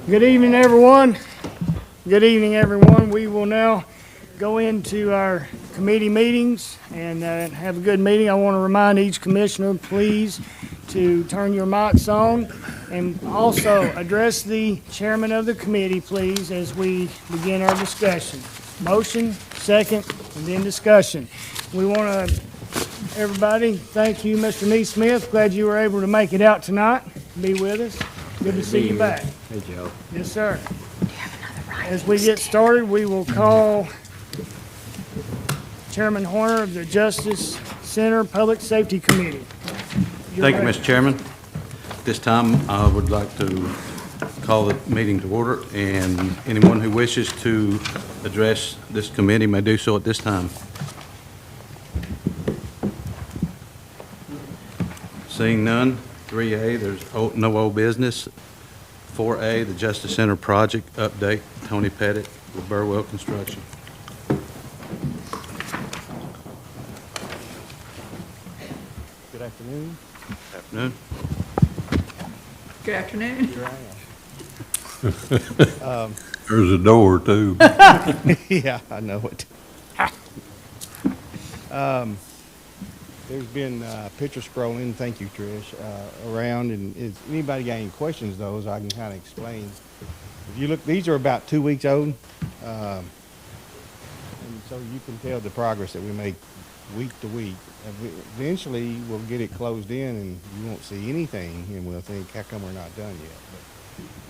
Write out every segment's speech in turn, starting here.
Good evening, everyone. Good evening, everyone. We will now go into our committee meetings and have a good meeting. I want to remind each commissioner, please, to turn your mics on and also address the chairman of the committee, please, as we begin our discussion. Motion, second, and then discussion. We want to, everybody, thank you, Mr. Neesmith. Glad you were able to make it out tonight, be with us. Good to see you back. Hey, Joe. Yes, sir. As we get started, we will call Chairman Horner of the Justice Center Public Safety Committee. Thank you, Mr. Chairman. This time, I would like to call the meeting to order, and anyone who wishes to address this committee may do so at this time. Seeing none, 3A, there's no old business. 4A, the Justice Center project update, Tony Pettit with Burwell Construction. Good afternoon. Afternoon. Good afternoon. Here I am. There's a door, too. Yeah, I know it. There's been picture scrolling, thank you, Trish, around, and if anybody got any questions, those I can kind of explain. If you look, these are about 2 weeks old, and so you can tell the progress that we make week to week. Eventually, we'll get it closed in, and you won't see anything, and we'll think, how come we're not done yet? But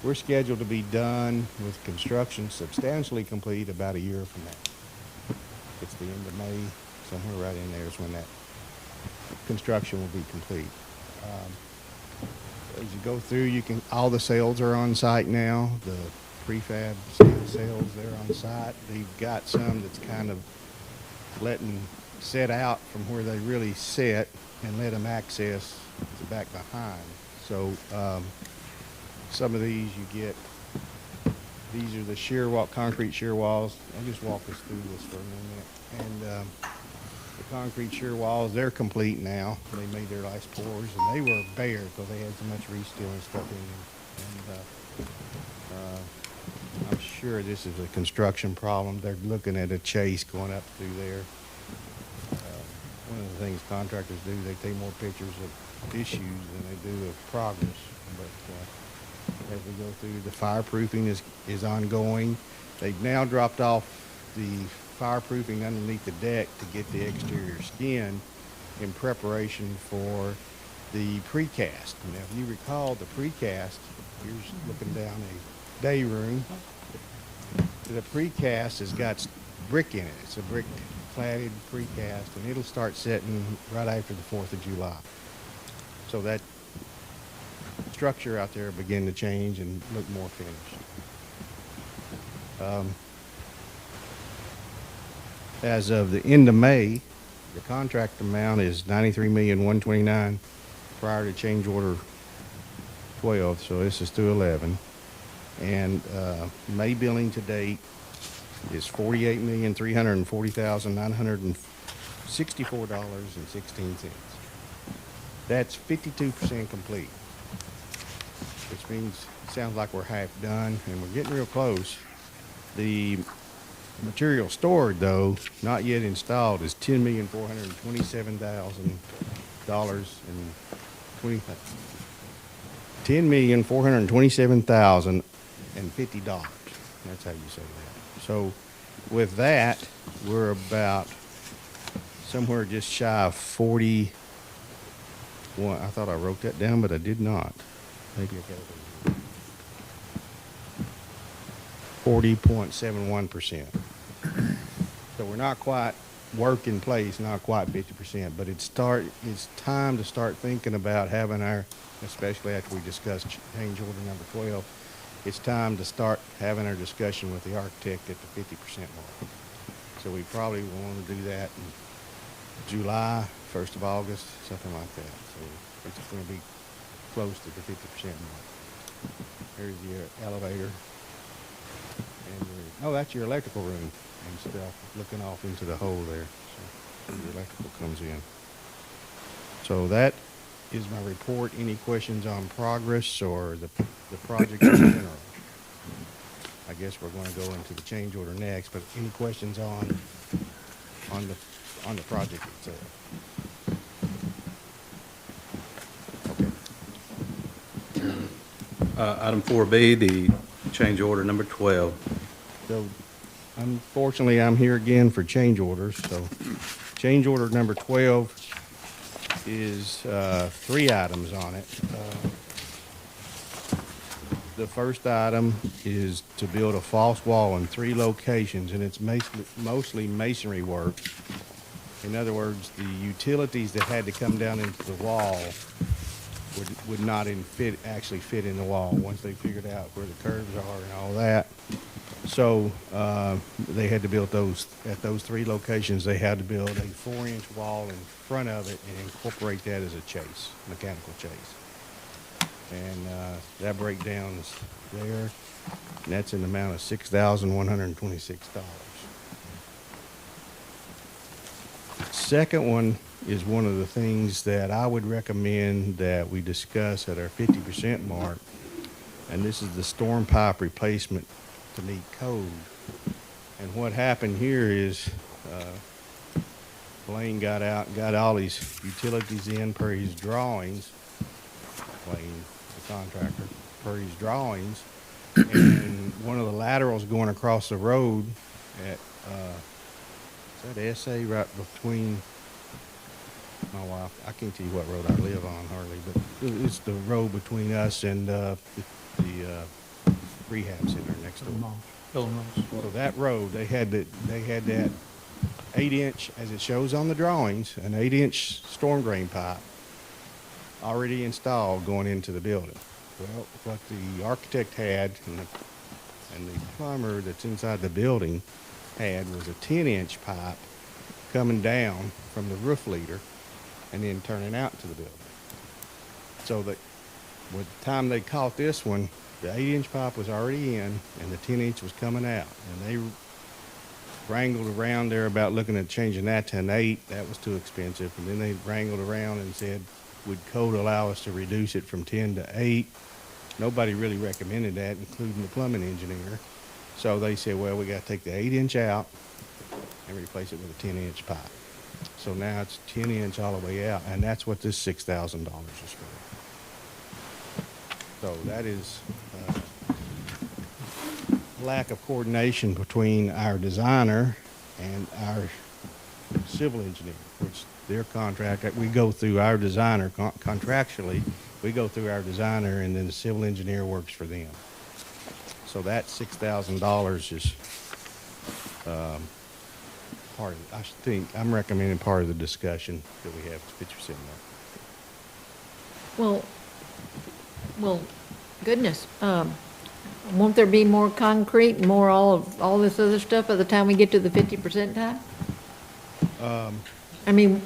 we're scheduled to be done with construction substantially complete about a year from now. It's the end of May, somewhere right in there is when that construction will be complete. As you go through, all the sales are on site now. The prefab sales, they're on site. They've got some that's kind of letting set out from where they really sit and let them access the back behind. So some of these these are the shear wall, concrete shear walls. I'll just walk us through this for a minute. And the concrete shear walls, they're complete now. They made their last pours, and they were bare because they had so much re-steel and stuff in them. And I'm sure this is a construction problem. They're looking at a chase going up through there. One of the things contractors do, they take more pictures of issues than they do of progress. But as we go through, the fireproofing is ongoing. They've now dropped off the fireproofing underneath the deck to get the exterior skin in preparation for the precast. Now, if you recall the precast, here's looking down a day room. The precast has got brick in it. It's a brick cladded precast, and it'll start setting right after the 4th of July. So that structure out there will begin to change and look more finished. As of the end of May, the contract amount is $93,129,000 prior to change order 12, so this is through 11. And May billing to date is $48,340,964.16. That's 52% complete, which means it sounds like we're half done, and we're getting real close. The material stored, though, not yet installed, is $10,427,050. That's how you say that. So with that, we're about somewhere just shy of 41. I thought I wrote that down, but I did not. Maybe I got it. 40.71%. So we're not quite work in place, not quite 50%, but it's time to start thinking about having especially after we discussed change order number 12, it's time to start having our discussion with the architect at the 50% mark. So we probably want to do that in July, 1st of August, something like that. So it's going to be close to the 50% mark. Here's your elevator. And that's your electrical room and stuff, looking off into the hole there. So the electrical comes in. So that is my report. Any questions on progress or the project in general? I guess we're gonna go into the change order next, but any questions on the project itself? Okay. Item 4B, the change order number 12. So unfortunately, I'm here again for change orders. So change order number 12 is 3 items on it. The first item is to build a false wall in 3 locations, and it's mostly masonry work. In other words, the utilities that had to come down into the wall would not actually fit in the wall once they figured out where the curves are and all that. So they had to build those at those 3 locations. They had to build a 4-inch wall in front of it and incorporate that as a chase, mechanical chase. And that breakdown is there, and that's in the amount of $6,126. Second one is one of the things that I would recommend that we discuss at our 50% mark, and this is the storm pipe replacement to meet code. And what happened here is Blaine got out and got all these utilities in per his drawings. Blaine, the contractor, per his drawings, and one of the laterals going across the road at is that SA right between my wife? I can't tell you what road I live on hardly, but it's the road between us and the rehab center next door. So that road, they had that 8-inch, as it shows on the drawings, an 8-inch storm drain pipe already installed going into the building. Well, what the architect had and the plumber that's inside the building had was a 10-inch pipe coming down from the roof leader and then turning out to the building. So that with the time they caught this one, the 8-inch pipe was already in and the 10-inch was coming out. And they wrangled around there about looking at changing that to an 8. That was too expensive. And then they wrangled around and said, would code allow us to reduce it from 10 to 8? Nobody really recommended that, including the plumbing engineer. So they said, well, we got to take the 8-inch out and replace it with a 10-inch pipe. So now it's 10-inch all the way out, and that's what this $6,000 is for. So that is lack of coordination between our designer and our civil engineer, which their contract, we go through our designer contractually, we go through our designer, and then the civil engineer works for them. So that $6,000 is part of it. I think I'm recommending part of the discussion that we have to 50% there. Well, goodness, won't there be more concrete, more all this other stuff by the time we get to the 50% time? I mean,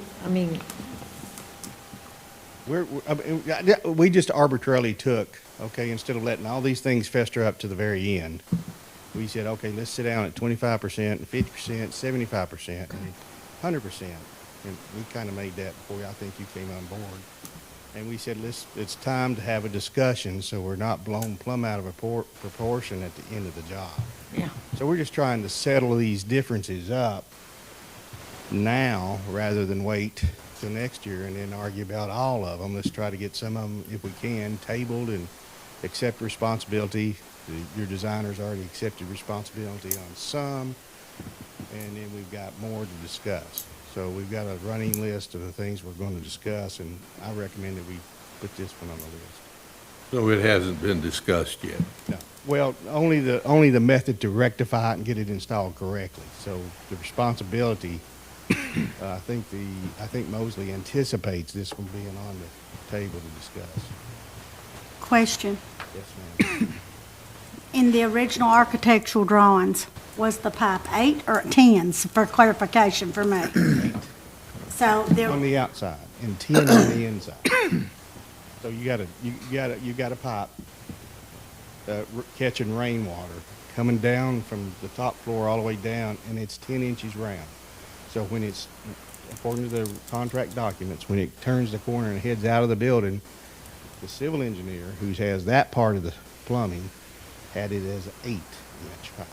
we just arbitrarily took, okay, instead of letting all these things fester up to the very end, we said, okay, let's sit down at 25% and 50%, 75%, and 100%. And we kind of made that before I think you came on board. And we said, it's time to have a discussion so we're not blown plumb out of proportion at the end of the job. Yeah. So we're just trying to settle these differences up now rather than wait till next year and then argue about all of them. Let's try to get some of them, if we can, tabled and accept responsibility. Your designer's already accepted responsibility on some, and then we've got more to discuss. So we've got a running list of the things we're going to discuss, and I recommend that we put this one on the list. So it hasn't been discussed yet? No. Well, only the method to rectify it and get it installed correctly. So the responsibility, I think Mosley anticipates this one being on the table to discuss. Question. Yes, ma'am. In the original architectural drawings, was the pipe 8 or 10s for clarification for me? 8 So there, on the outside and 10 on the inside. So you got a pipe catching rainwater coming down from the top floor all the way down, and it's 10 inches round. So when it's, according to the contract documents, when it turns the corner and heads out of the building, the civil engineer, who has that part of the plumbing, had it as 8 inch pipe.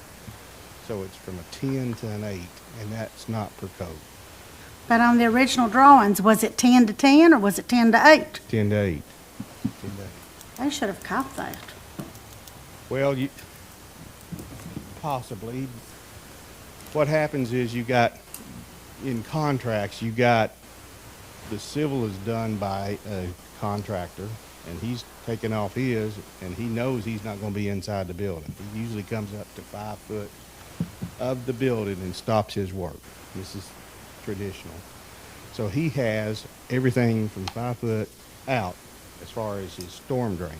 So it's from a 10 to an 8, and that's not per code. But on the original drawings, was it 10 to 10 or was it 10 to 8? 10 to 8. 10 to 8. They should have caught that. Well, possibly. What happens is you got, in contracts, you got, the civil is done by a contractor, and he's taking off his, and he knows he's not gonna be inside the building. He usually comes up to 5 foot of the building and stops his work. This is traditional. So he has everything from 5 foot out as far as his storm drain,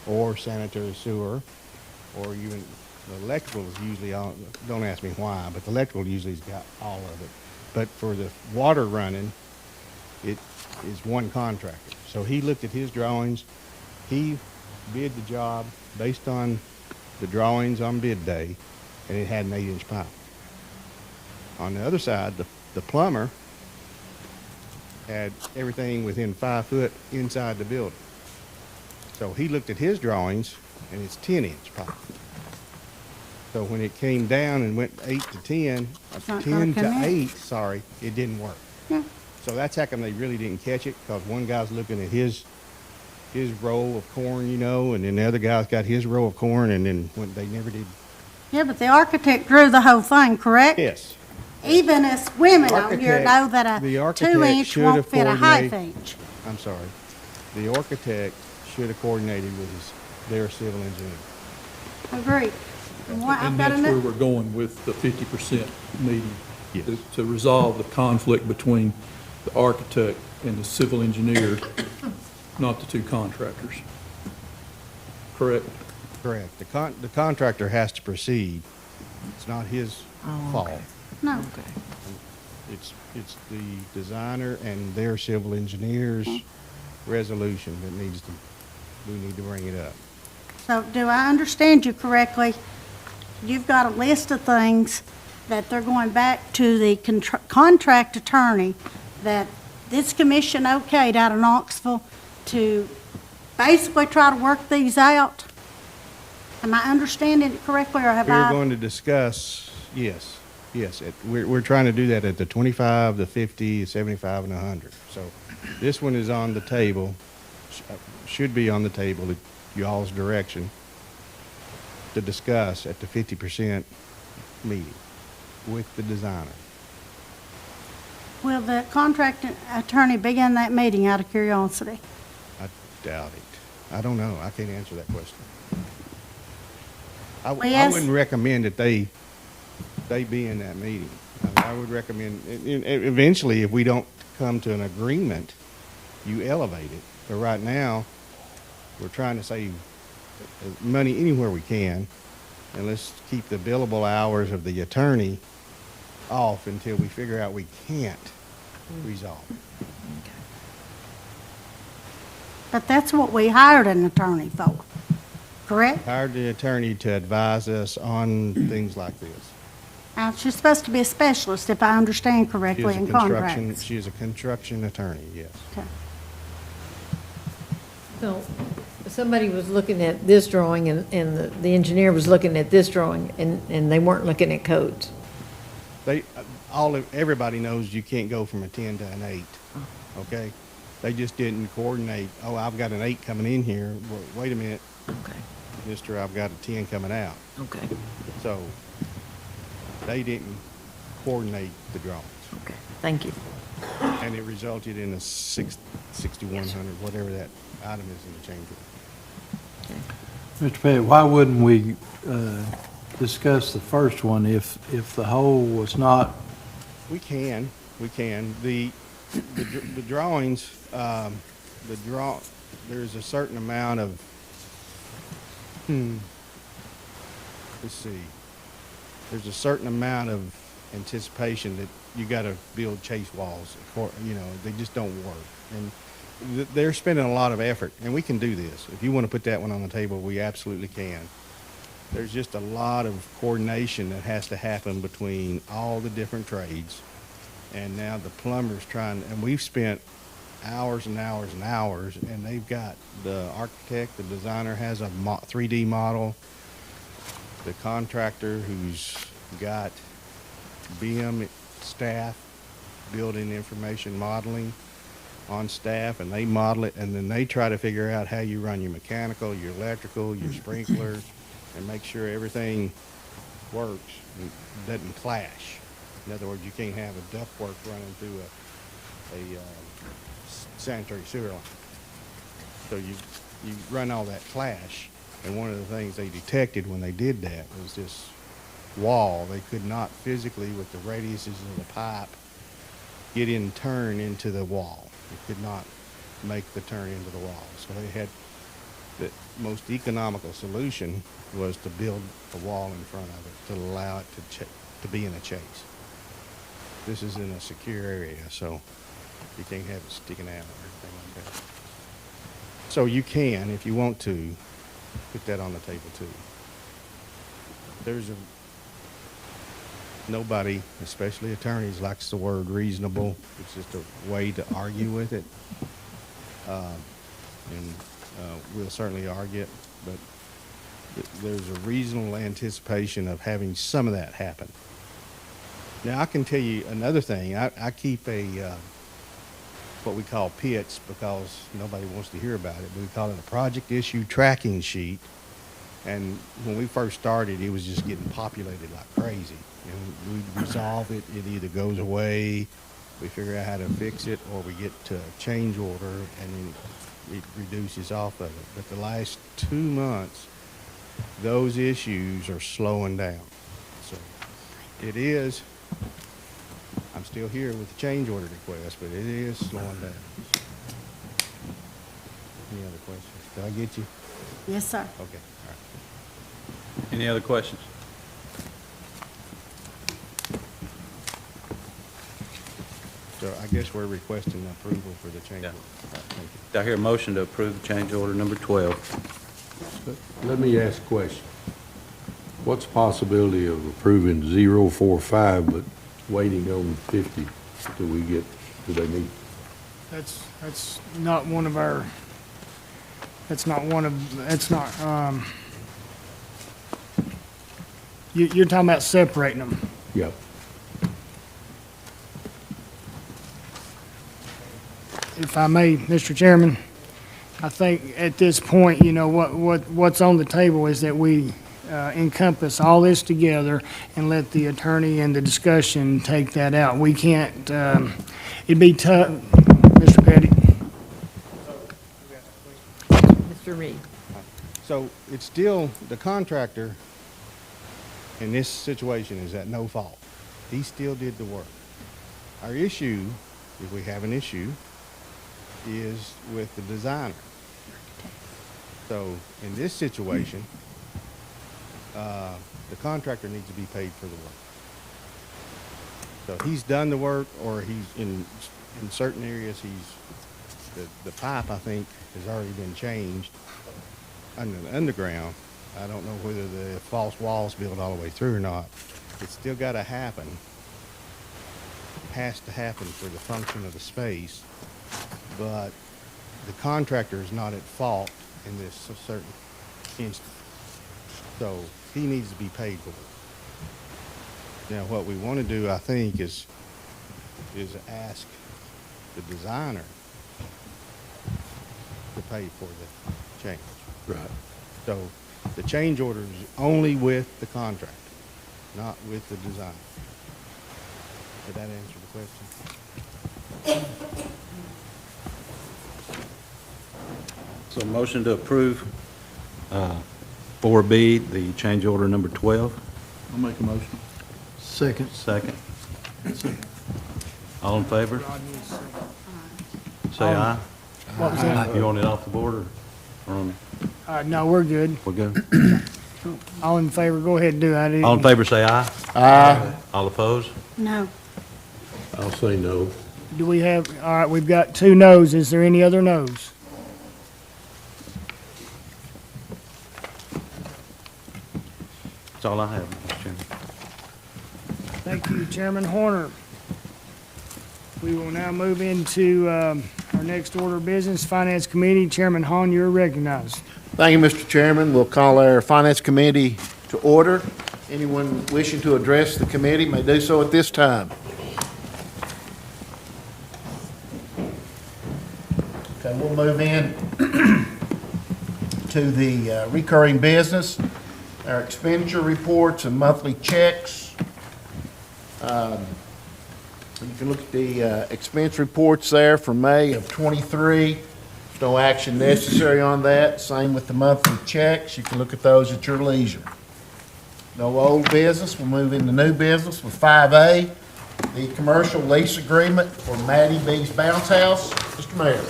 or sanitary sewer, or even the electrical is usually on, don't ask me why, but the electrical usually's got all of it. But for the water running, it is one contractor. So he looked at his drawings, he bid the job based on the drawings on bid day, and it had an 8-inch pipe. On the other side, the plumber had everything within 5 foot inside the building. So he looked at his drawings, and it's 10-inch pipe. So when it came down and went 8 to 10, It's not 10 gonna to come in. 8, sorry, it didn't work. Yeah. So that's how come they really didn't catch it, because one guy's looking at his row of corn, you know, and then the other guy's got his row of corn, and then they never did. Yeah, but the architect drew the whole thing, correct? Yes. Even us women on here Architect- know that the a architect 2-inch should won't have fit a half coordinated- inch. I'm sorry. The architect should have coordinated with their civil engineer. Agreed. And what- I've And got that's where enough, we're going with the 50% meeting. Yes. To resolve the conflict between the architect and the civil engineer, not the two contractors. Correct? Correct. The contractor has to proceed. It's not his fault. no. It's the designer and their civil engineer's resolution that we need to bring it up. So do I understand you correctly? You've got a list of things that they're going back to the contract attorney that this commission okayed out of Knoxville to basically try to work these out? Am I understanding it correctly, or have We're I? going to discuss, yes, we're trying to do that at the 25, the 50, 75, and 100. So this one is on the table, should be on the table at y'all's direction to discuss at the 50% meeting with the designer. Will the contract attorney be in that meeting out of curiosity? I doubt it. I don't know. I can't answer that question. I yes. wouldn't recommend that they be in that meeting. I would recommend, eventually, if we don't come to an agreement, you elevate it. But right now, we're trying to save money anywhere we can, and let's keep the billable hours of the attorney off until we figure out we can't resolve. But that's what we hired an attorney for, correct? Hired the attorney to advise us on things like this. Now, she's supposed to be a specialist, if I understand correctly, in contracts. She is a construction attorney, yes. Okay. So, somebody was looking at this drawing, and the engineer was looking at this drawing, and they weren't looking at codes. Everybody knows you can't go from a 10 to an 8, okay? They just didn't coordinate, oh, I've got an 8 coming in here, well, wait a minute, Okay, mister, I've got a 10 coming out. okay, So, they didn't coordinate the drawings, okay, thank you. and it resulted in a 6,100, whatever that item is in the change order. Mr. Pettit, why wouldn't we discuss the first one if the whole was not? We can. The drawings, there's a certain amount of, let's see. There's a certain amount of anticipation that you gotta build chase walls, you know, they just don't work. And they're spending a lot of effort, and we can do this. If you wanna put that one on the table, we absolutely can. There's just a lot of coordination that has to happen between all the different trades. And now the plumber's and we've spent hours and hours and hours, and they've got, the architect, the designer has a 3D model. the contractor who's got BM staff, building information modeling on staff, and they model it, and then they try to figure out how you run your mechanical, your electrical, your sprinklers, and make sure everything works and doesn't clash. In other words, you can't have a ductwork running through a sanitary sewer line. So you run all that clash, and one of the things they detected when they did that was this wall. They could not physically, with the radiuses of the pipe, get in turn into the wall. They could not make the turn into the wall. So they had the most economical solution was to build a wall in front of it to allow it to be in a chase. This is in a secure area, so you can't have it sticking out or anything like that. So you can, if you want to, put that on the table too. Nobody, especially attorneys, likes the word reasonable. It's just a way to argue with it. We'll certainly argue it, but there's a reasonable anticipation of having some of that happen. Now, I can tell you another thing. I keep what we call PITs because nobody wants to hear about it, but we call it a project issue tracking sheet. And when we first started, it was just getting populated like crazy. And we resolve it, it either goes away, we figure out how to fix it, or we get to a change order and then it reduces off of it. But the last 2 months, those issues are slowing down. So it is, I'm still here with the change order request, but it is slowing down. Any other questions? Did I get you? Yes, sir. Okay, all right. Any other questions? So I guess we're requesting approval for the change Yeah. order. All right, thank you. Do I hear a motion to approve the change order number 12? Let me ask a question. What's the possibility of approving 045 but waiting on 50 till we get, do they meet? That's not one of our, you're talking about separating them. Yep. If I may, Mr. Chairman, I think at this point, you know, what's on the table is that we encompass all this together and let the attorney and the discussion take that out. We can't, it'd be tough, Mr. Petty. Mr. Reed. So it's still, the contractor in this situation is at no fault. He still did the work. Our issue, if we have an issue, is with the designer. So in this situation, the contractor needs to be paid for the work. So he's done the work, or he's in certain areas, the pipe, I think, has already been changed under the underground. I don't know whether the false wall's built all the way through or not. It's still got to happen. It has to happen for the function of the space, but the contractor is not at fault in this certain instance. So he needs to be paid for it. Now, what we want to do, I think, is ask the designer to pay for the change. Right. So the change order is only with the contractor, not with the designer. Did that answer the question? So motion to approve 4B, the change order number 12. I'll make a motion. Second. Second. All in favor? Say aye. What was that? You want it off the board or on? No, we're good. We're good. All in favor, go ahead and do that. All in favor, say aye. Aye. All opposed? No. I'll say no. Do we have, all right, we've got 2 noes. Is there any other noes? That's all I have, Mr. Chairman. Thank you, Chairman Horner. We will now move into our next order of business, Finance Committee. Chairman Hahn, you're recognized. Thank you, Mr. Chairman. We'll call our Finance Committee to to order. Anyone wishing to address the committee may do so at this time. Okay, we'll move in to the recurring business, our expenditure reports and monthly checks. You can look at the expense reports there for May of '23. No action necessary on that. Same with the monthly checks. You can look at those at your leisure. No old business. We'll move into new business with 5A, the commercial lease agreement for Matty B's Bounce House. Mr. Mayor.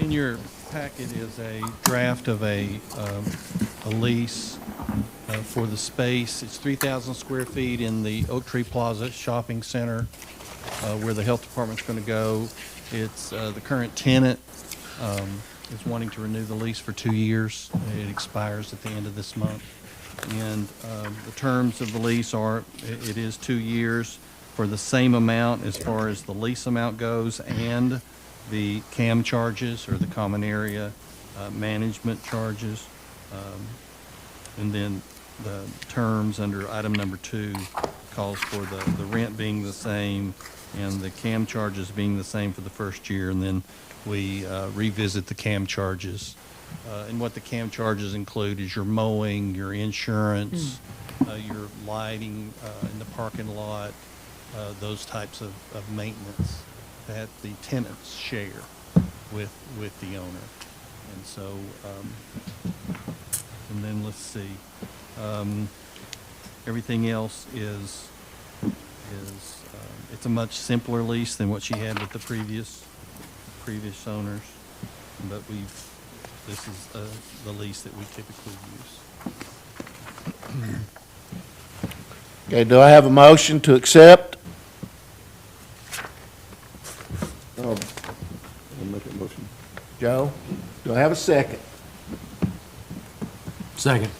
In your packet is a draft of a lease for the space. It's 3,000 square feet in the Oak Tree Plaza Shopping Center where the health department's going to go. It's the current tenant is wanting to renew the lease for 2 years. It expires at the end of this month. And the terms of the lease are, it is 2 years for the same amount as far as the lease amount goes and the CAM charges, or the common area management charges. And then the terms under item number 2 calls for the rent being the same and the CAM charges being the same for the first year, and then we revisit the CAM charges. And what the CAM charges include is your mowing, your insurance, your lighting in the parking lot, those types of maintenance that the tenants share with the owner. And so, and then let's see, everything else is it's a much simpler lease than what she had with the previous owners, but this is the lease that we typically use. Okay, do I have a motion to accept? I'll make a motion. Joe, do I have a second? Second.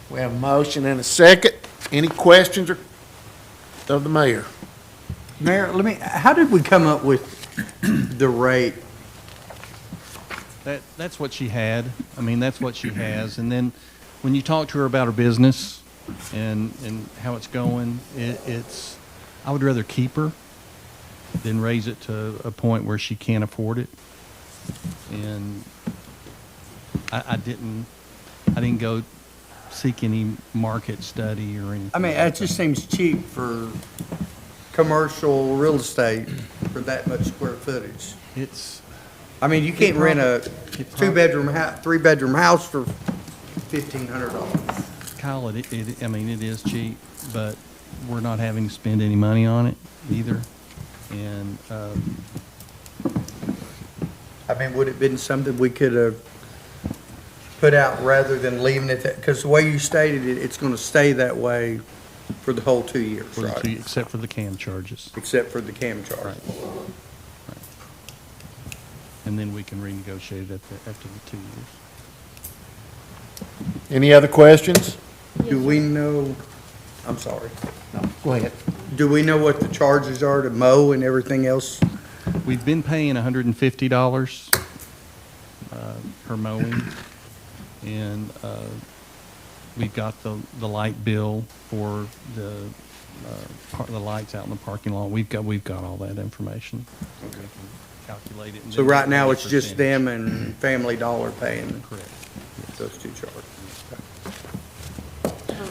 We have a motion and a second. Any questions of the mayor? Mayor, how did we come up with the rate? That's what she had. I mean, that's what she has. And then when you talk to her about her business and how it's going, it's I would rather keep her than raise it to a point where she can't afford it. And I didn't go seek any market study or anything. I mean, that just seems cheap for commercial real estate for that much square footage. I mean, you can't rent a 2-bedroom, 3-bedroom house for $1,500. Kyle, I mean, it is cheap, but we're not having to spend any money on it either. And I mean, would it have been something we could have put out rather than leaving it that? Because the way you stated it, it's going to stay that way for the whole 2 years, for the right? except for the CAM charges. Except for the CAM charge. Right. And then we can renegotiate it after the 2 years. Any other questions? Do we know, I'm sorry, No, go ahead. do we know what the charges are to mow and everything else? We've been paying $150 per mowing, and we've got the light bill for the lights out in the parking lot. We've got all that information. Okay. Calculate it. So right now, it's just them and Family Dollar paying Correct. those two charges.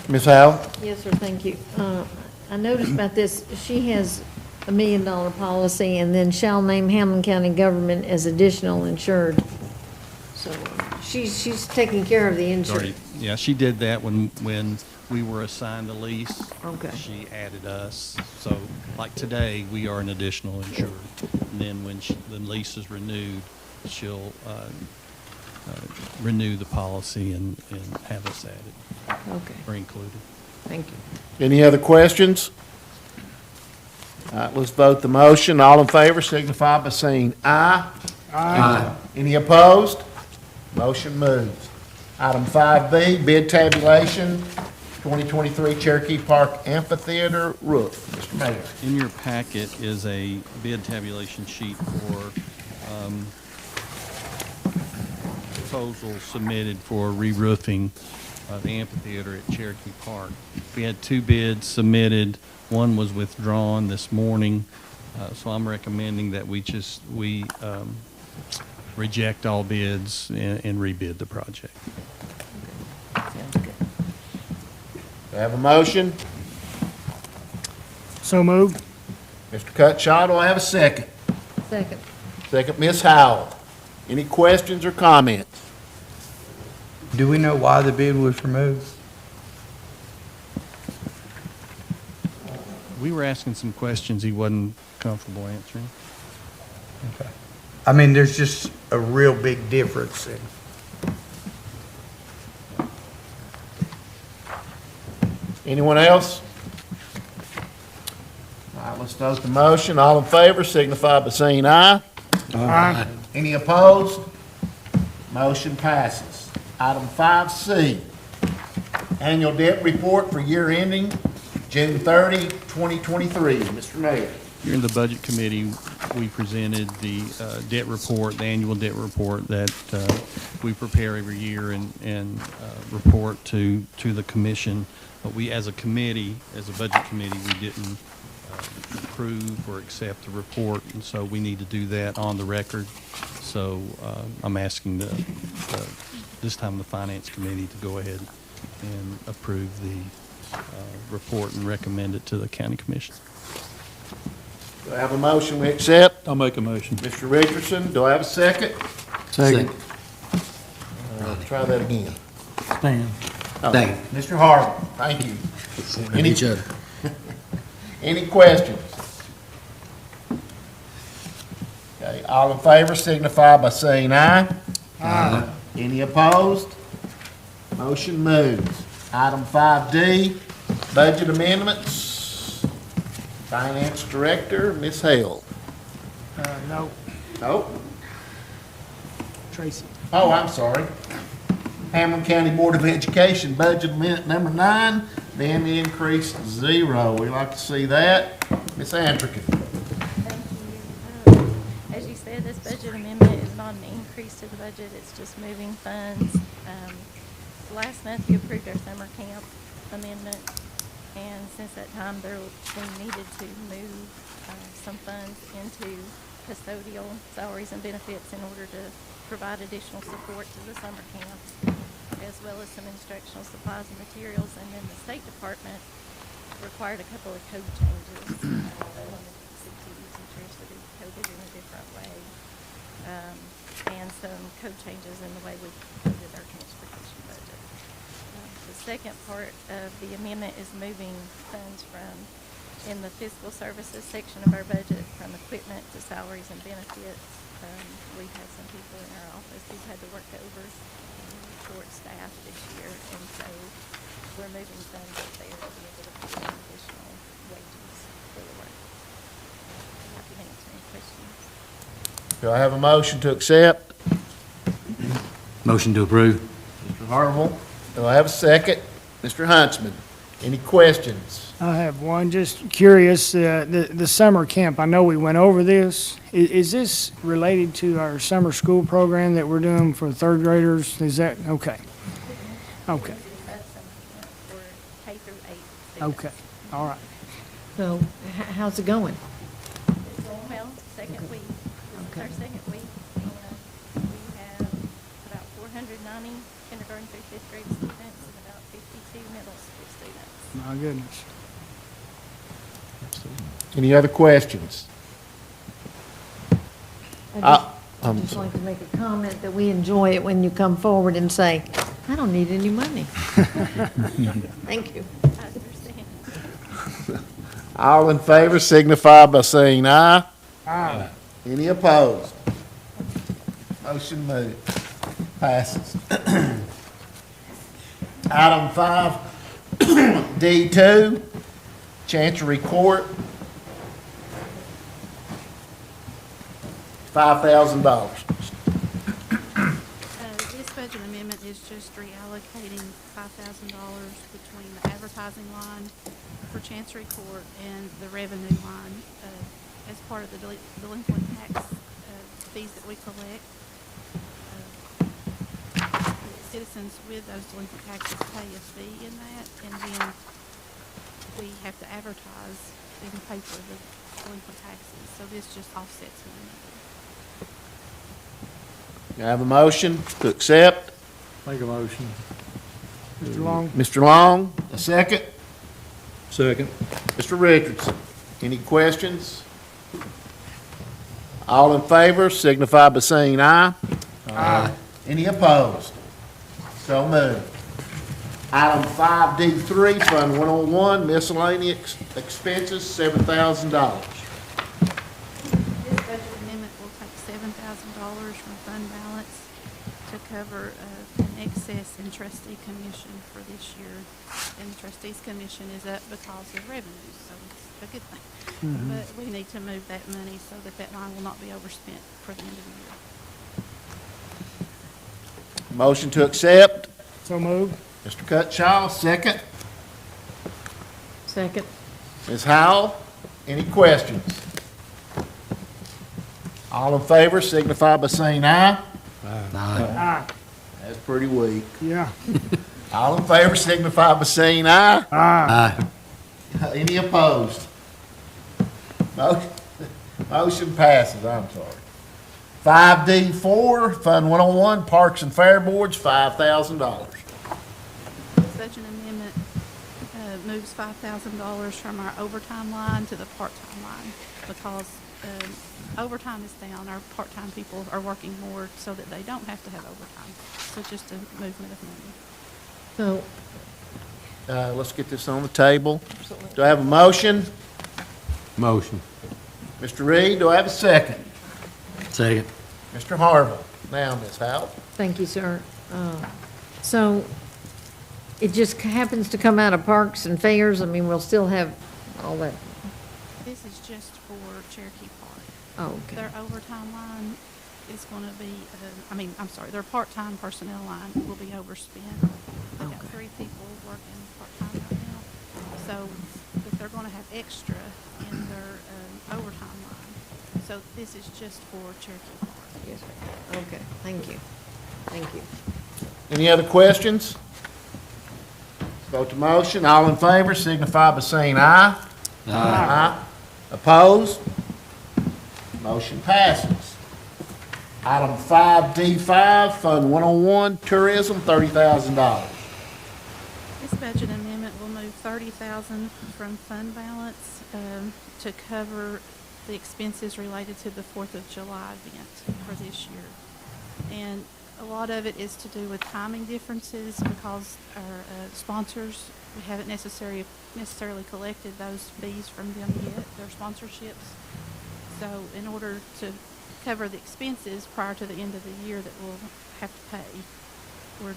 Ms. Howell? Yes, sir, thank you. I noticed about this, she has a $1 million policy and then shall name Hamblen County government as additional insured. So she's taking care of the insurance. Yeah, she did that when we were assigned the lease. Okay. She added us. So like today, we are an additional insured. And then when the lease is renewed, she'll renew the policy and have us added. Okay, Or included. thank you. Any other questions? All right, let's vote the motion. All in favor signify by saying aye. Aye. Any opposed? Motion moves. Item 5B, bid tabulation, 2023 Cherokee Park Amphitheater roof. Mr. Mayor. In your packet is a bid tabulation sheet for proposal submitted for re-roofing the amphitheater at Cherokee Park. We had 2 bids submitted. One was withdrawn this morning, so I'm recommending that we reject all bids and rebid the project. Sounds good. Do I have a motion? So moved. Mr. Cutshaw, do I have a second? Second. Second, Ms. Howell. Any questions or comments? Do we know why the bid was removed? We were asking some questions he wasn't comfortable answering. Okay. I mean, there's just a real big difference in. Anyone else? All right, let's vote the motion. All in favor signify by saying aye. Aye. Any opposed? Motion passes. Item 5C, annual debt report for year ending June 30, 2023. Mr. Mayor. During the Budget Committee, we presented the debt report, the annual debt report that we prepare every year and report to the commission. But we, as a committee, as a Budget Committee, we didn't approve or accept the report, and so we need to do that on the record. So I'm asking this time the Finance Committee to go ahead and approve the report and recommend it to the County Commission. Do I have a motion we accept? I'll make a motion. Mr. Richardson, do I have a second? Second. Try that again. Stan. Oh, Second. Mr. Harvey, thank you. And each other. Any questions? Okay, all in favor signify by saying aye. Aye. Any opposed? Motion moves. Item 5D, budget amendments. Finance Director, Ms. Hale. No, Nope. Tracy. Oh, I'm sorry. Hamblen County Board of Education, budget amendment number 9, then increase 0. We like to see that. Ms. Antrican. Thank you. As you said, this budget amendment is not an increase to the budget, it's just moving funds. Last month, you approved our summer camp amendment, and since that time, we needed to move some funds into custodial salaries and benefits in order to provide additional support to the summer camps, as well as some instructional supplies and materials. And then the State Department required a couple of code changes. They wanted CTE teachers to be coded in a different way, and some code changes in the way we coded our transportation budget. The second part of the amendment is moving funds from, in the fiscal services section of our budget, from equipment to salaries and benefits. We've had some people in our office who've had to work over, short-staffed this year, and so we're moving funds up there to be able to pay additional wages for the work. I can answer any questions. Do I have a motion to accept? Motion to approve. Mr. Harville. Do I have a second? Mr. Huntsman. Any questions? I have one, just curious, the summer camp, I know we went over this. Is this related to our summer school program that we're doing for third graders? Is that, okay, okay, That's summer camp for K through 8 students. okay, all right. So how's it going? It's going well, second week. This is our second week, and we have about 490 kindergarten through 5th grade students and about 52 middle school students. My goodness. Any other questions? I'd I'm just sorry. like to make a comment that we enjoy it when you come forward and say, I don't need any money. Thank you. I understand. All in favor signify by saying aye. Aye. Any opposed? Motion moved. Passes. Item 5D2, Chancery Court, $5,000. This budget amendment is just reallocating $5,000 between the advertising line for Chancery Court and the revenue line as part of the delinquent tax fees that we collect. Let's citizens with those delinquent taxes pay a fee in that, and then we have to advertise in the paper the delinquent taxes, so this just offsets one another. I have a motion to accept. Make a motion. Mr. Long? Mr. Long, a second. Second. Mr. Richardson, any questions? All in favor signify by saying aye. Aye. Any opposed? So moved. Item 5D3, Fund 101, miscellaneous expenses, $7,000. This budget amendment will take $7,000 from fund balance to cover an excess in trustee commission for this year. And the trustees commission is up because of revenues, so it's a good thing. But we need to move that money so that that line will not be overspent for the end of the year. Motion to accept. So moved. Mr. Cutshaw, second. Second. Ms. Howell, any questions? All in favor signify by saying aye. Aye. That's pretty weak. Yeah. All in favor signify by saying aye. Aye. Any opposed? Motion passes, I'm sorry. 5D4, Fund 101, Parks and Fair Boards, $5,000. This budget amendment moves $5,000 from our overtime line to the part-time line because overtime is down. Our part-time people are working more so that they don't have to have overtime. So just a movement of money. So, Let's get this on the table. Do I have a motion? Motion. Mr. Reed, do I have a second? Second. Mr. Harville. Now, Ms. Howell. thank you, sir. So it just happens to come out of parks and fairs? I mean, we'll still have all that? This is just for Cherokee Park. Oh, okay. Their overtime line is going to be, their part-time personnel line will be overspent. They've got Okay. 3 people working part-time right now. So, but they're going to have extra in their overtime line. So this is just for Cherokee Park. Yes, sir. Okay, thank you. Thank you. Any other questions? Vote to motion. All in favor signify by saying aye. Aye. Opposed? Motion passes. Item 5D5, Fund 101, Tourism, $30,000. This budget amendment will move $30,000 from fund balance to cover the expenses related to the 4th of July event for this year. And a lot of it is to do with timing differences because our sponsors, we haven't necessarily collected those fees from them yet, their sponsorships. So in order to cover the expenses prior to the end of the year that we'll have to pay, we're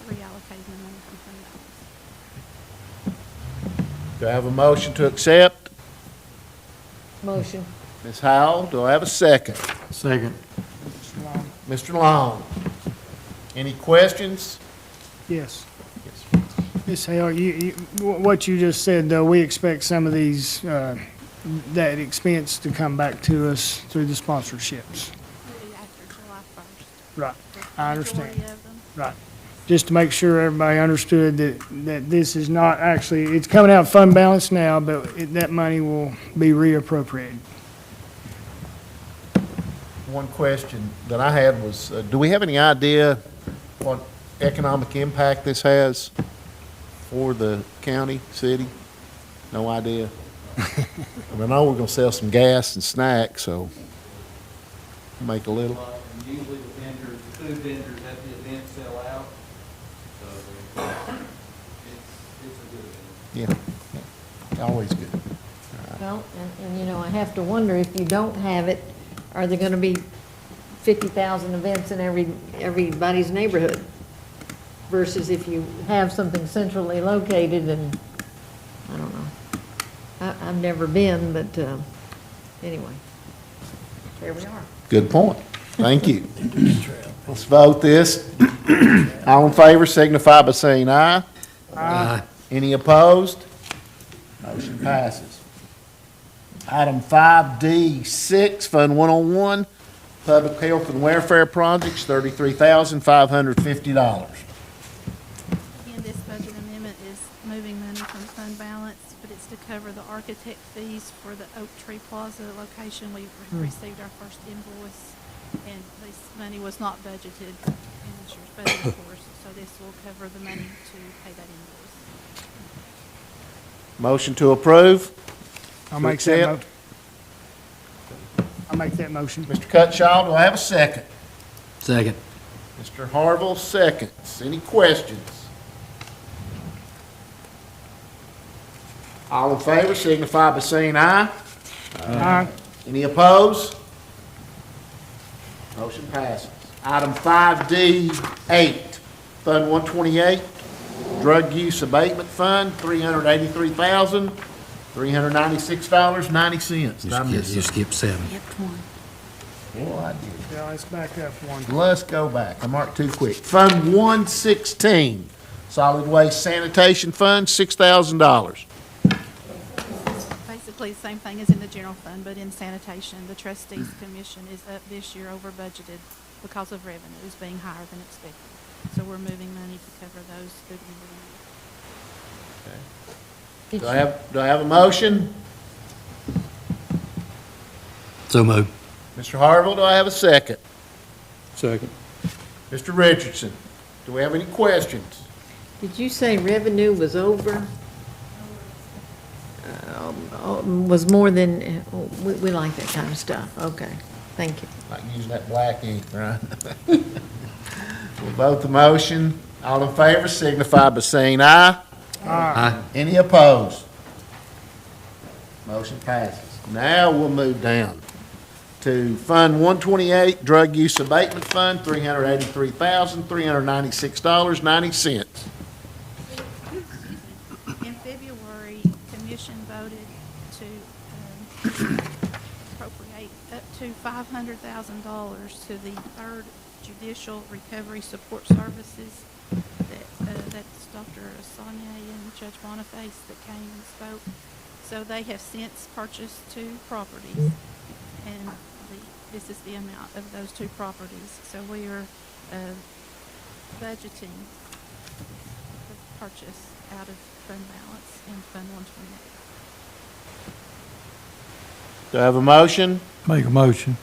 reallocating the money from fund balance. Do I have a motion to accept? Motion. Ms. Howell, do I have a second? Second. Mr. Long, any questions? Yes. Ms. Hale, what you just said, though, we expect some of these, that expense to come back to us through the sponsorships. It'll be after July 1st. Right, The I understand. majority of them. Right. Just to make sure everybody understood that this is not actually, it's coming out of fund balance now, but that money will be reappropriated. One question that I had was, do we have any idea what economic impact this has for the county, city? No idea? I know we're gonna sell some gas and snacks, so make a little. Usually the vendors, food vendors at the event sell out, so it's a good event. Yeah, always good. Well, and you know, I have to wonder if you don't have it, are there gonna be 50,000 events in everybody's neighborhood? Versus if you have something centrally located and, I don't know. I've never been, but, anyway. There we are. Good point. Thank you. Let's vote this. All in favor signify by saying aye. Aye. Any opposed? Motion passes. Item 5D6, Fund 101, Public Health and Welfare Projects, $33,550. Again, this budget amendment is moving money from fund balance, but it's to cover the architect fees for the Oak Tree Plaza location. We received our first invoice, and this money was not budgeted in this year's budget, of course, so this will cover the money to pay that invoice. Motion to approve. I'll To make that accept. I'll make that motion. Mr. Cutshaw, do I have a second? Second. Mr. Harville, seconds. Any questions? All in favor signify by saying aye. Aye. Any opposed? Motion passes. Item 5D8, Fund 128, Drug Use Abatement Fund, $383,396.90. You skipped 7. Well, I did. Yeah, let's back up one. Let's go back. I marked too quick. Fund 116, Solid Waste Sanitation Fund, $6,000. Basically, the same thing as in the general fund, but in sanitation, the trustees commission is up this year over budgeted because of revenues being higher than expected. So we're moving money to cover those through the end of the year. Do I have a motion? So moved. Mr. Harville, do I have a second? Second. Mr. Richardson, do we have any questions? Did you say revenue was over? Was more than, we like that kind of stuff. Okay, thank you. Like using that black ink, right? We'll vote the motion. All in favor signify by saying aye. Aye. Any opposed? Motion passes. Now we'll move down to Fund 128, Drug Use Abatement Fund, $383,396.90. In February, commission voted to appropriate up to $500,000 to the Third Judicial Recovery Support Services. That's Dr. Sonia and Judge Boniface that came and spoke. So they have since purchased 2 properties, and this is the amount of those 2 properties. So we are budgeting the purchase out of fund balance in Fund 128. Do I have a motion? Make a motion.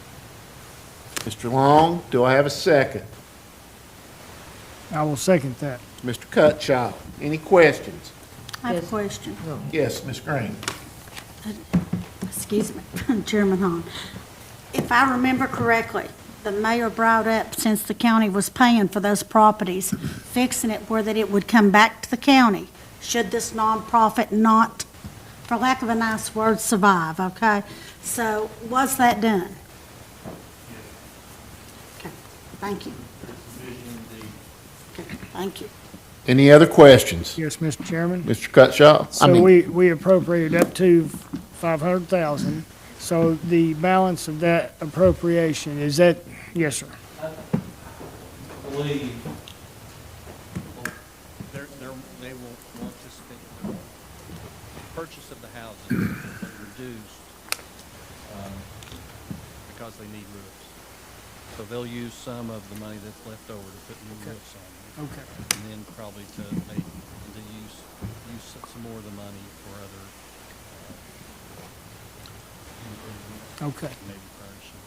Mr. Long, do I have a second? I will second that. Mr. Cutshaw, any questions? I have a Yes. question. Yes, Ms. Green. Excuse me, Chairman Hahn. If I remember correctly, the mayor brought up, since the county was paying for those properties, fixing it where that it would come back to the county, should this nonprofit not, for lack of a nice word, survive, okay? So was that done? Okay, thank you. Okay, thank you. Any other questions? Yes, Mr. Chairman. Mr. Cutshaw? So we appropriated up to 500,000. So the balance of that appropriation, is that, yes, sir? I believe they will want to spend, the purchase of the houses will be reduced because they need roofs. So they'll use some of the money that's left over to put new roofs on them. Okay. And then probably to use some more of the money for other improvements. Okay, Maybe furnishing.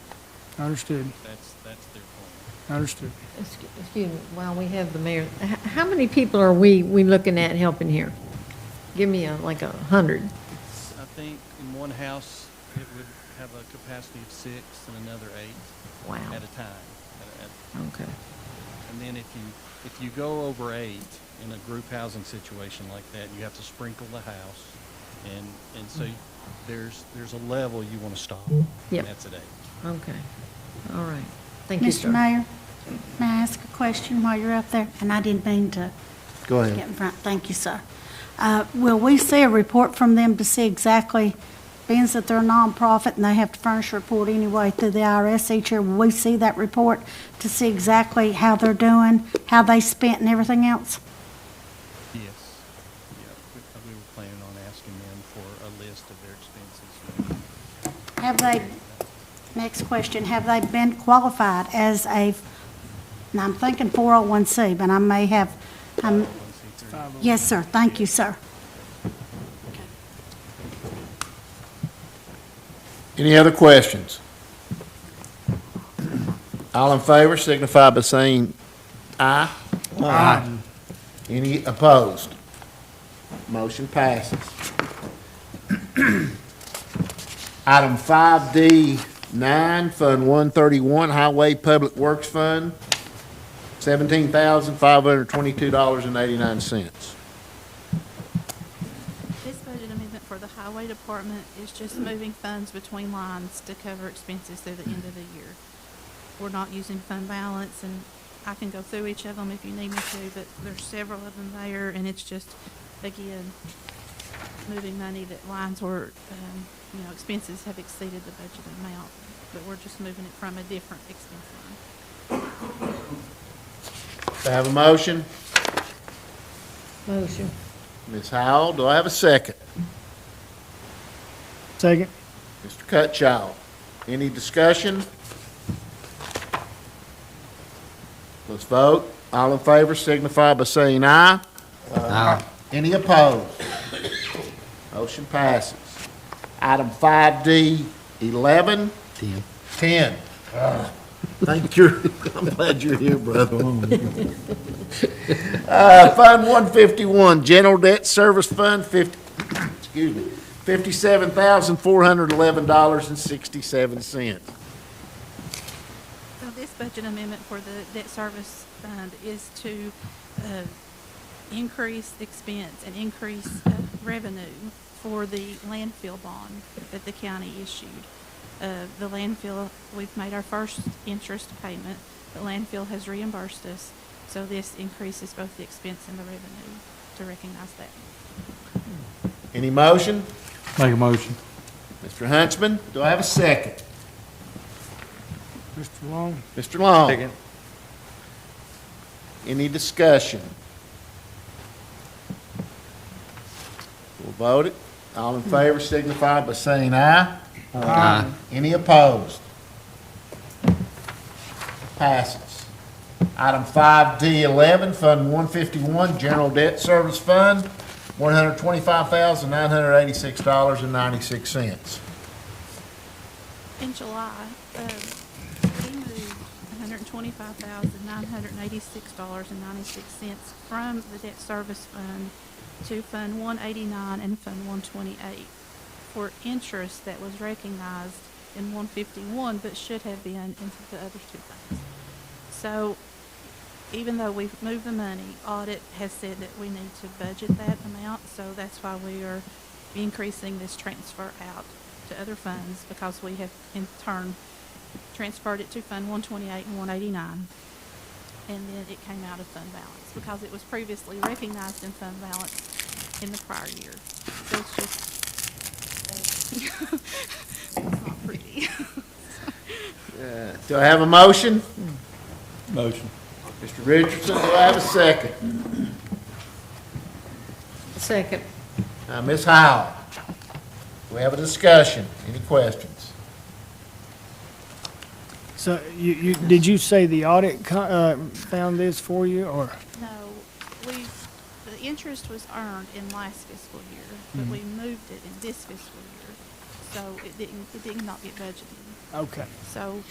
understood, That's their plan. understood. Excuse me, while we have the mayor, how many people are we looking at helping here? Give me like 100. I think in one house, it would have a capacity of 6 and another 8 Wow. at a time. Okay. And then if you go over 8 in a group housing situation like that, you have to sprinkle the house. And so there's a level you want to stop. Yep. And that's at 8. Okay. All right. Thank you, sir. Mr. Mayor, may I ask a question while you're up there? And I didn't mean to Go get ahead. in front. Thank you, sir. Will we see a report from them to see exactly, being that they're a nonprofit and they have to furnish a report anyway through the IRS each year, will we see that report to see exactly how they're doing, how they spent and everything else? Yes. Yeah, we were planning on asking them for a list of their expenses. Have they Next question, have they been qualified as a, now I'm thinking 401C, but I may have, yes, sir, thank you, sir. Any other questions? All in favor signify by saying aye. Aye. Any opposed? Motion passes. Item 5D9, Fund 131, Highway Public Works Fund, $17,522.89. This budget amendment for the highway department is just moving funds between lines to cover expenses through the end of the year. We're not using fund balance, and I can go through each of them if you need me to, but there's several of them there, and it's just, again, moving money that lines were, expenses have exceeded the budget amount, but we're just moving it from a different expense line. Do I have a motion? Motion. Ms. Howell, do I have a second? Second. Mr. Cutchild, any discussion? Let's vote. All in favor signify by saying aye. Aye. Any opposed? Motion passes. Item 5D11. 10. Thank you. I'm glad you're here, brother. Fund 151, General Debt Service Fund, $57,411.67. So this budget amendment for the debt service fund is to increase expense and increase revenue for the landfill bond that the county issued. The landfill, we've made our first interest payment. The landfill has reimbursed us, so this increases both the expense and the revenue to recognize that. Any motion? Make a motion. Mr. Huntsman, do I have a second? Mr. Long? Mr. Long? Second. Any discussion? We'll vote it. All in favor signify by saying aye. Aye. Any opposed? Passes. Item 5D11, Fund 151, General Debt Service Fund, $125,986.96. In July, we moved $125,986.96 from the debt service fund to Fund 189 and Fund 128 for interest that was recognized in 151 but should have been into the other two funds. So even though we've moved the money, audit has said that we need to budget that amount, so that's why we are increasing this transfer out to other funds, because we have in turn transferred it to Fund 128 and 189, and then it came out of fund balance because it was previously recognized in fund balance in the prior year. So it's just, it's not pretty. Do I have a motion? Motion. Mr. Richardson, do I have a second? Second. Ms. Howell, do we have a discussion? Any questions? So did you say the audit found this for you, or? No, the interest was earned in last fiscal year, but we moved it in this fiscal year, so it did not get budgeted. Okay. So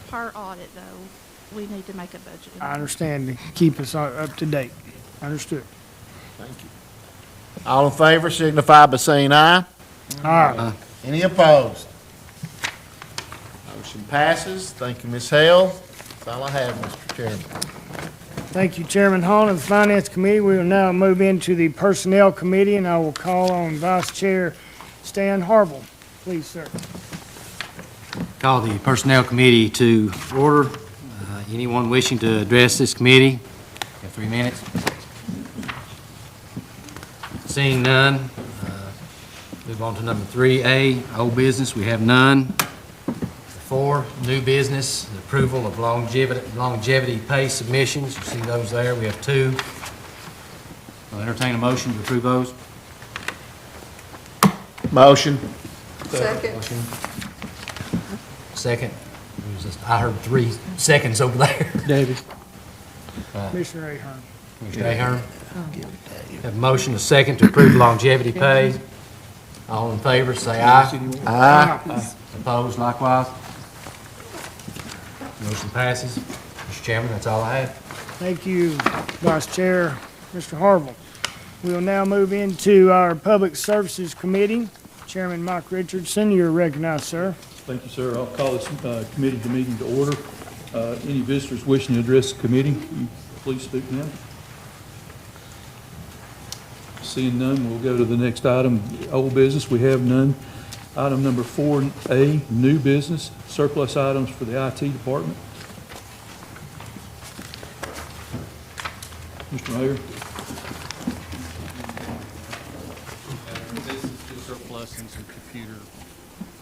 per audit though, we need to make a budget. I understand, to keep us up to date. Understood. Thank you. All in favor signify by saying aye. Aye. Any opposed? Motion passes. Thank you, Ms. Hale. That's all I have, Mr. Chairman. Thank you, Chairman Hall of the Finance Committee. We will now move into the Personnel Committee, and I will call on Vice Chair Stan Harble. Please, sir. Call the Personnel Committee to order. Anyone wishing to address this committee? You have 3 minutes. Seeing none, move on to number 3A, old business. We have none. 4, new business, the approval of longevity pay submissions. You see those there. We have 2. I'll entertain a motion to approve those. Motion. Motion. second. I heard 3 seconds over there. David. Commissioner Ahern. Mr. Ahern? Have a motion, a second, to approve longevity pay. All in favor, say aye. Aye. Opposed, likewise. Motion passes. Mr. Chairman, that's all I have. Thank you, Vice Chair, Mr. Harville. We will now move into our Public Services Committee. Chairman Mike Richardson, you're recognized, sir. Thank you, sir. I'll call this committee meeting to order. Any visitors wishing to address the committee, you please speak now. Seeing none, we'll go to the next item, old business. We have none. Item number 4A, new business, surplus items for the IT department. Mr. Mayor. This is just surplusing some computer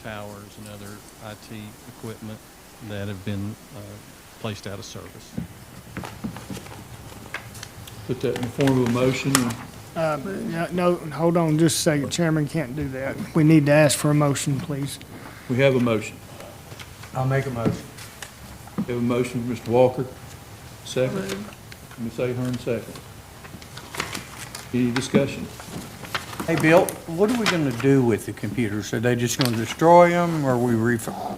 towers and other IT equipment that have been placed out of service. Put that in the form of a motion. No, hold on just a second. Chairman can't do that. We need to ask for a motion, please. We have a motion. I'll make a motion. We have a motion from Mr. Walker. Second. Ms. Ahern, second. Any discussion? Hey, Bill, what are we gonna do with the computers? Are they just gonna destroy them, or we recycle?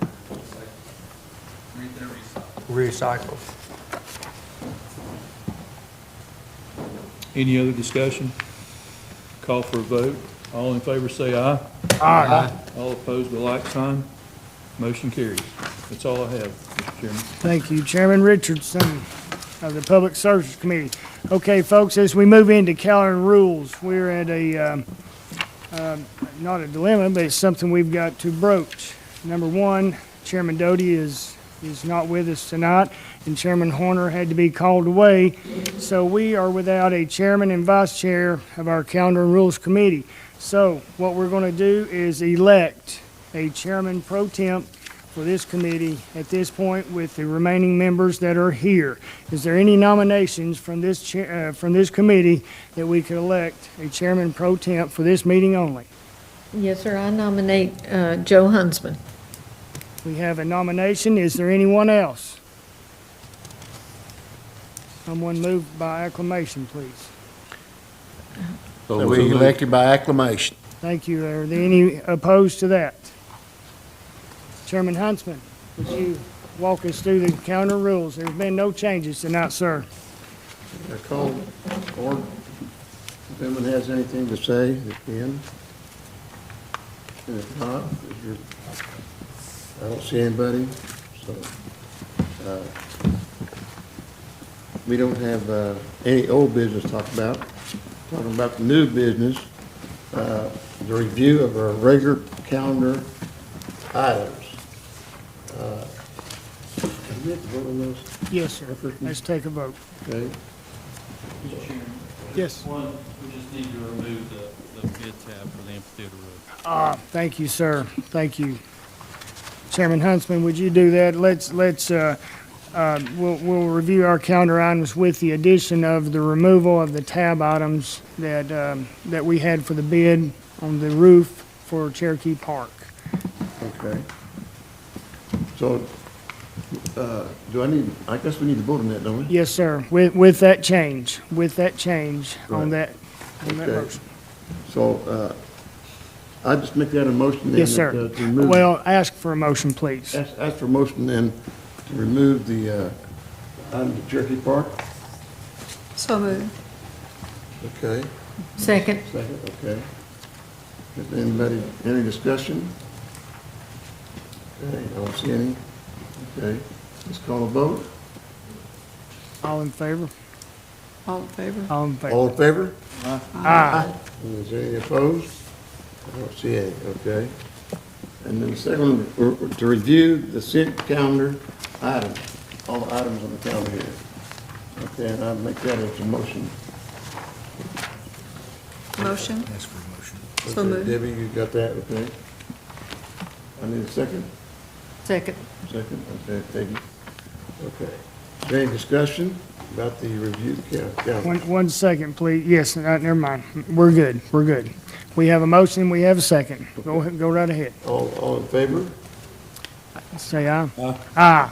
Any other discussion? Call for a vote. All in favor say aye. Aye. All opposed, the like sign. Motion carries. That's all I have, Mr. Chairman. Thank you, Chairman Richardson of the Public Services Committee. Okay, folks, as we move into calendar rules, we're at a, not a dilemma, but it's something we've got to broach. Number one, Chairman Doty is not with us tonight, and Chairman Horner had to be called away. So we are without a chairman and vice chair of our Calendar and Rules Committee. So what we're going to do is elect a chairman pro temp for this committee at this point with the remaining members that are here. Is there any nominations from this committee that we could elect a chairman pro temp for this meeting only? Yes, sir, I nominate Joe Huntsman. We have a nomination. Is there anyone else? Someone move by acclamation, please. So we elected by acclamation. Thank you. Are there any opposed to that? Chairman Huntsman, would you walk us through the calendar rules? There's been no changes tonight, sir. I call order. If anyone has anything to say, they can. And if not, I don't see anybody, so, we don't have, any old business to talk about. Talking about the new business, the review of our regular calendar items. Do we have to vote on those? Yes, sir. Let's take a vote. Okay. Mr. Chairman? Yes. One, we just need to remove the bid tab for the amphitheater roof. Thank you, sir. Thank you. Chairman Huntsman, would you do that? We'll review our calendar items with the addition of the removal of the tab items that we had for the bid on the roof for Cherokee Park. Okay. So, I guess we need to vote on that, don't we? Yes, sir. With that change on Right. that Okay. motion. So, I just make that a motion then. Yes, sir. to remove- Well, ask for a motion, please. Ask for a motion then to remove the, item to Cherokee Park. So moved. Okay, Second. second, okay. Is anybody, any discussion? Okay, I don't see any. Okay, let's call a vote. All in favor? All in favor? All in favor? All in favor? Aye. Is there any opposed? I don't see any, okay. And then the second one, to review the consent calendar items, all the items on the calendar here. Okay, and I make that as a motion. Motion? So Okay, moved. Debbie, you got that, okay? I need a second? Second. Second, okay, thank you. Okay. Is there any discussion about the review calendar? One second, please. Yes, never mind. We're good. We're good. We have a motion, we have a second. Go right ahead. All in favor? say aye. Aye.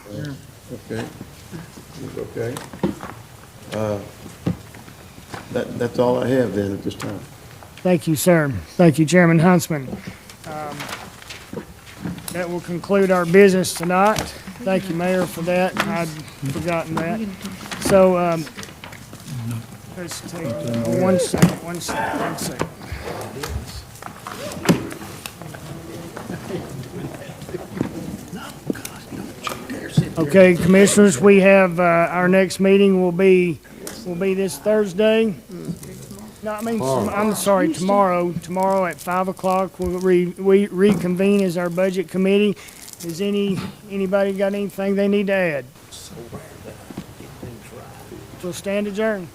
Okay. Okay. That's all I have then at this time. Thank you, sir. Thank you, Chairman Huntsman. That will conclude our business tonight. Thank you, Mayor, for that. I'd forgotten that. So, let's take, one second. Okay, Commissioners, we have, our next meeting will be this Thursday. No, I mean, I'm sorry, tomorrow. Tomorrow at 5 o'clock, we'll reconvene as our budget committee. Has anybody got anything they need to add? We'll stand adjourned.